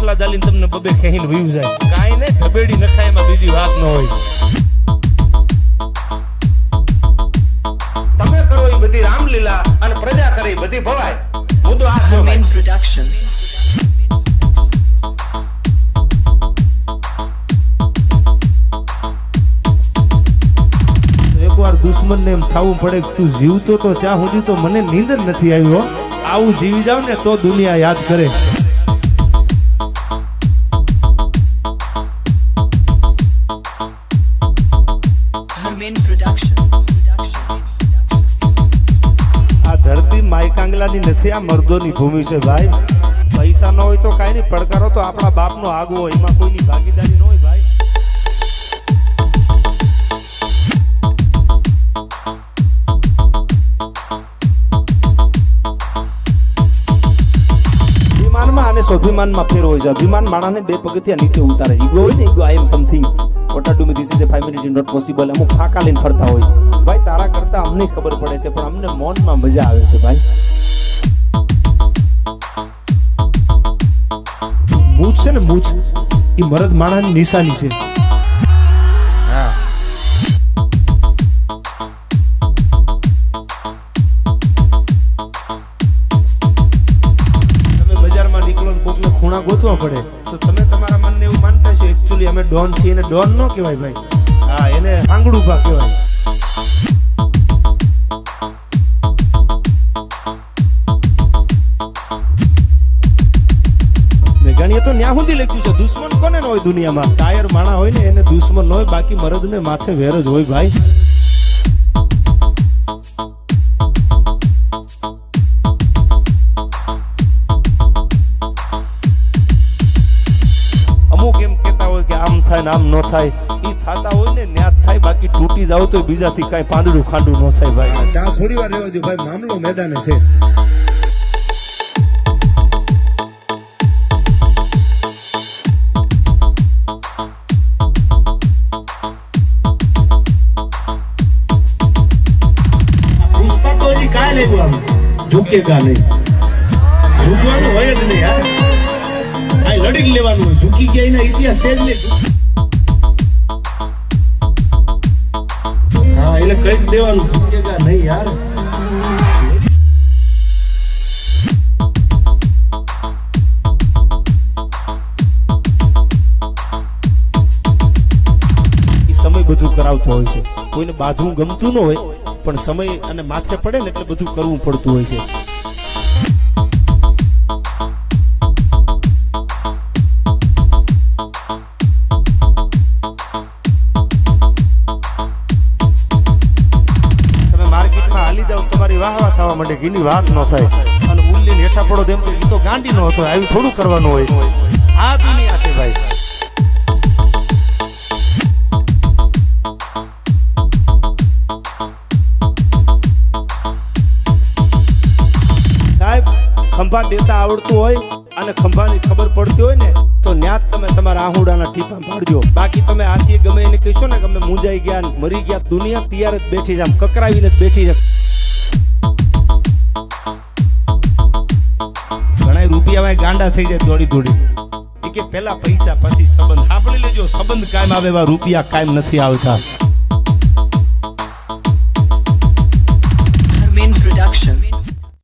રોટલા જાલીને તમને બબે ખેહીને વયું જાય કાઈ ને ઢબેડી નખાય એમાં બીજી વાત ન હોય તમે કરો એ બધી રામલીલા અને પ્રજા કરે એ બધી ભવાય મુદ્દો આ છે મેન પ્રોડક્શન એકવાર દુશ્મનને એમ થવું પડે કે તું જીવતો તો ત્યાં સુધી તો મને નીંદર નથી આવ્યો આવું જીવી જાવ ને તો દુનિયા યાદ કરે મેન પ્રોડક્શન આ ધરતી માયકાંગલાની નથી આ મર્દોની ભૂમિ છે ભાઈ પૈસા ન હોય તો કાંઈ નહીં પડકારો તો આપણા બાપનો આગવો એમાં કોઈની ભાગીદારી ન હોય ભાઈ સ્વાભિમાનમાં ફેર હોય છે અભિમાન માણસને બે પગથિયા નીચે ઉતારે ઈગો હોય ને ego I am something what are do me this is a 5 minute not possible અમુક ફાંકા લઈને ફરતા હોય ભાઈ તારા કરતા અમને ખબર પડે છે પણ અમને મૌનમાં મજા આવે છે ભાઈ મૂછ છે ને મૂછ એ મરદ માણસની નિશાની છે હા ખૂણા ગોતવા પડે તો તમે તમારા મનને એવું માનતા છો એકચ્યુઅલી અમે ડોન છીએ એને ડોન ન કહેવાય ભાઈ હા એને આંગળું ભા કહેવાય મેઘાણીએ તો ન્યા સુધી લખ્યું છે દુશ્મન કોને ન હોય દુનિયામાં કાયર માણા હોય ને એને દુશ્મન ન હોય બાકી મરદને માથે વેર જ હોય ભાઈ નામ ન થાય ઈ થાતા હોય ને ન્યાત થાય બાકી તૂટી જાવ તો બીજાથી કાઈ પાંદડું ખાંડું ન થાય ભાઈ ચા થોડી વાર રહેવા દો ભાઈ મામલો મેદાને છે પુષ્પા તો હજી કાય લેવાનું ઝૂકેગા નહીં ઝૂકવાનું હોય જ નહીં યાર આ લડી લેવાનું હોય ઝૂકી ગયા એના ઇતિહાસ છે જ નહીં એટલે કઈક દેવાનું ઝૂકેગા નહીં યાર સમય બધું કરાવતો હોય છે કોઈને બાંધવું ગમતું ન હોય પણ સમય અને માથે પડે ને એટલે બધું કરવું પડતું હોય છે વાહવા થવા માંડે ઘીની વાત ન થાય અને ઉલ્લીને હેઠા પડો તેમ તો ગાંડી નો હતો આવી થોડું કરવાનું હોય આ દુનિયા છે ભાઈ સાહેબ ખંભા દેતા આવડતું હોય અને ખંભાની ખબર પડતી હોય ને તો ન્યાત તમે તમારા આહુડાના ટીપા પાડજો બાકી તમે આથી ગમે એને કહેશો ને ગમે મૂંઝાઈ ગયા મરી ગયા દુનિયા તૈયાર જ બેઠી છે આમ કકરાવીને જ બેઠી છે રૂપિયા ગાંડા થઈ જાય દોડી દોડી કે પેલા પૈસા પછી સંબંધ સાંભળી લેજો સંબંધ કાયમ આવે રૂપિયા કાયમ નથી આવતા